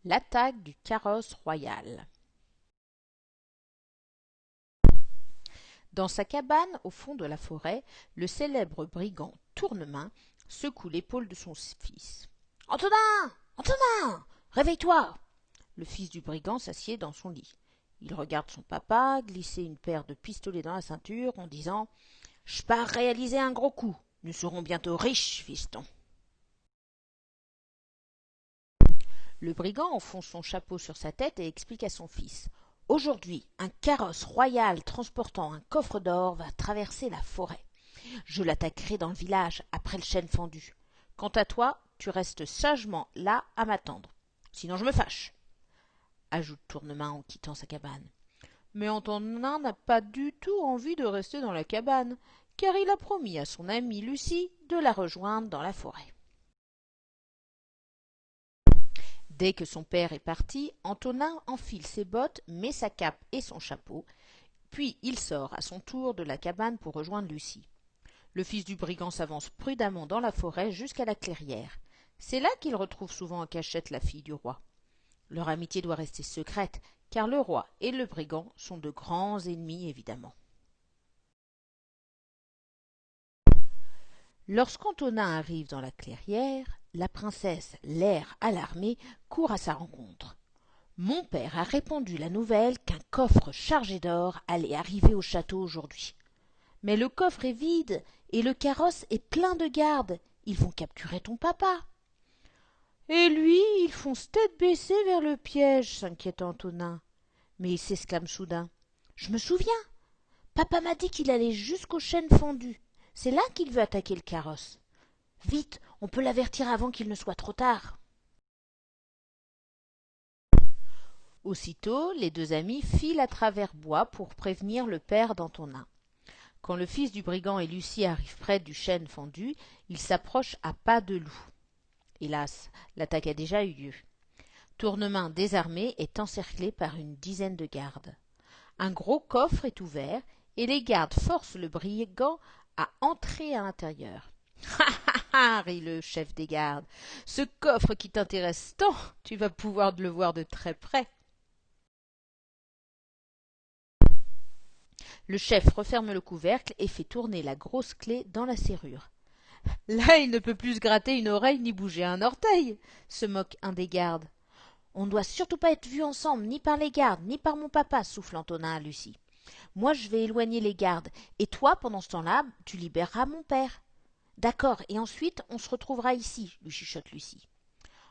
L'attaque du carrosse royal. Dans sa cabane au fond de la forêt, le célèbre brigand Tournemain secoue l'épaule de son fils. « Antonin! Antonin! Réveille-toi » Le fils du brigand s'assied dans son lit. Il regarde son papa glisser une paire de pistolets dans la ceinture en disant « Je pars réaliser un gros coup. Nous serons bientôt riches, fiston. » Le brigand enfonce son chapeau sur sa tête et explique à son fils. « Aujourd'hui, un carrosse royal transportant un coffre d'or va traverser la forêt. Je l'attaquerai dans le village, après le chêne fendu. Quant à toi, tu restes sagement là à m'attendre. Sinon je me fâche. » ajoute Tournemain en quittant sa cabane. Mais Antonin n'a pas du tout envie de rester dans la cabane, car il a promis à son amie Lucie de la rejoindre dans la forêt. Dès que son père est parti, Antonin enfile ses bottes, met sa cape et son chapeau, puis il sort à son tour de la cabane pour rejoindre Lucie. Le fils du brigand s'avance prudemment dans la forêt jusqu'à la clairière. C'est là qu'il retrouve souvent en cachette la fille du roi. Leur amitié doit rester secrète, car le roi et le brigand sont de grands ennemis, évidemment. Lorsqu'Antonin arrive dans la clairière, la princesse, l'air alarmée, court à sa rencontre. Mon père a répandu la nouvelle qu'un coffre chargé d'or allait arriver au château aujourd'hui. Mais le coffre est vide et le carrosse est plein de gardes. Ils vont capturer ton papa. Et lui, il fonce tête baissée vers le piège, s'inquiète Antonin. Mais il s'exclame soudain. Je me souviens. Papa m'a dit qu'il allait jusqu'au chêne fendu. C'est là qu'il veut attaquer le carrosse. Vite, on peut l'avertir avant qu'il ne soit trop tard. Aussitôt, les deux amis filent à travers bois pour prévenir le père d'Antonin. Quand le fils du brigand et Lucie arrivent près du chêne fendu, ils s'approchent à pas de loup. Hélas, l'attaque a déjà eu lieu. Tournemain, désarmé, est encerclé par une dizaine de gardes. Un gros coffre est ouvert et les gardes forcent le brigand à entrer à l'intérieur. « Ha ha ha » rit le chef des gardes. « Ce coffre qui t'intéresse tant, tu vas pouvoir le voir de très près. » Le chef referme le couvercle et fait tourner la grosse clé dans la serrure. « Là, il ne peut plus se gratter une oreille ni bouger un orteil » se moque un des gardes. « On ne doit surtout pas être vus ensemble, ni par les gardes, ni par mon papa » souffle Antonin à Lucie. « Moi, je vais éloigner les gardes, et toi, pendant ce temps-là, tu libéreras mon père. »« D'accord, et ensuite, on se retrouvera ici » lui chuchote Lucie.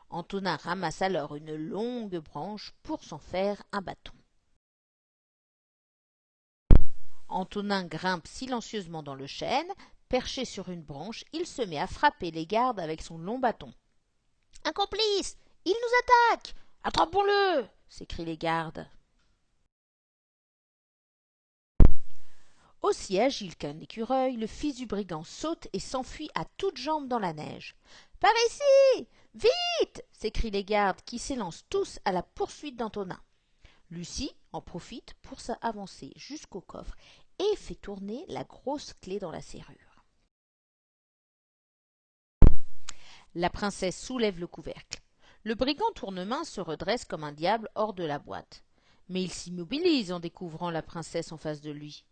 Antonin ramasse alors une longue branche pour s'en faire un bâton. Antonin grimpe silencieusement dans le chêne. Perché sur une branche, il se met à frapper les gardes avec son long bâton. « Un complice! Il nous attaque! Attrapons-le » s'écrient les gardes. Aussi agile qu'un écureuil, le fils du brigand saute et s'enfuit à toutes jambes dans la neige. « Par ici! Vite » s'écrient les gardes qui s'élancent tous à la poursuite d'Antonin. Lucie en profite pour s'avancer jusqu'au coffre et fait tourner la grosse clé dans la serrure. La princesse soulève le couvercle. Le brigand Tournemain se redresse comme un diable hors de la boîte. Mais il s'immobilise en découvrant la princesse en face de lui.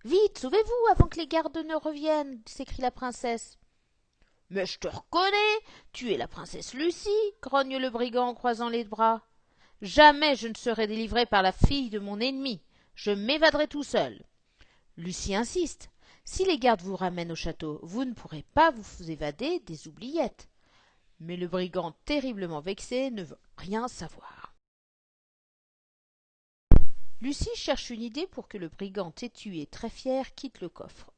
« Vite, sauvez-vous avant que les gardes ne reviennent » s'écrie la princesse. « Mais je te reconnais, tu es la princesse Lucie » grogne le brigand en croisant les bras. « Jamais je ne serai délivré par la fille de mon ennemi. Je m'évaderai tout seul. » Lucie insiste. « Si les gardes vous ramènent au château, vous ne pourrez pas vous évader des oubliettes. » Mais le brigand, terriblement vexé, ne veut rien savoir. Lucie cherche une idée pour que le brigand têtu et très fier quitte le coffre.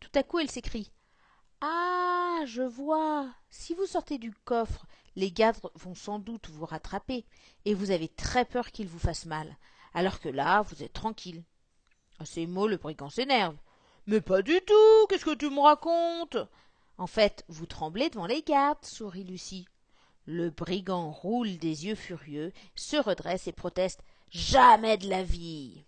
Tout à coup, elle s'écrie « Ah, je vois. Si vous sortez du coffre, les gardes vont sans doute vous rattraper, et vous avez très peur qu'ils vous fassent mal, alors que là, vous êtes tranquille. » À ces mots, le brigand s'énerve. « Mais pas du tout, qu'est-ce que tu me racontes ?» En fait, vous tremblez devant les gardes, sourit Lucie. Le brigand roule des yeux furieux, se redresse et proteste. « Jamais de la vie !»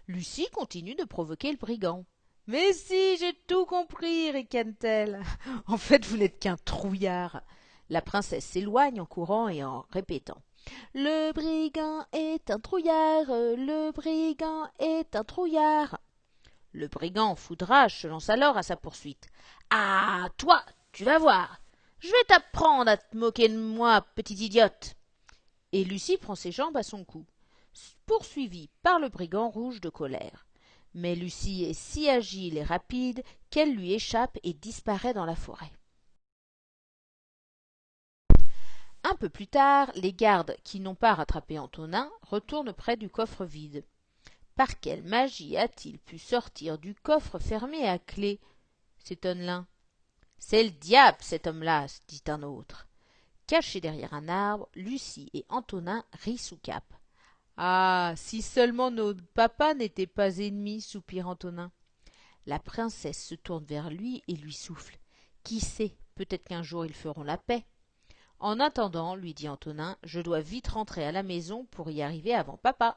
Lucie continue de provoquer le brigand. « Mais si, j'ai tout compris, ricane-t-elle. En fait, vous n'êtes qu'un trouillard. La princesse s'éloigne en courant et en répétant « Le brigand est un trouillard, le brigand est un trouillard !» Le brigand, fou de rage, se lance alors à sa poursuite. « Ah, toi, tu vas voir! Je vais t'apprendre à te moquer de moi, petite idiote !» Et Lucie prend ses jambes à son cou, poursuivie par le brigand rouge de colère. Mais Lucie est si agile et rapide qu'elle lui échappe et disparaît dans la forêt. Un peu plus tard, les gardes qui n'ont pas rattrapé Antonin retournent près du coffre vide. Par quelle magie a-t-il pu sortir du coffre fermé à clé s'étonne l'un. C'est le diable, cet homme-là, dit un autre. Cachés derrière un arbre, Lucie et Antonin rient sous cape. Ah, si seulement nos papas n'étaient pas ennemis, soupire Antonin. La princesse se tourne vers lui et lui souffle. Qui sait, peut-être qu'un jour ils feront la paix. En attendant, lui dit Antonin, je dois vite rentrer à la maison pour y arriver avant papa.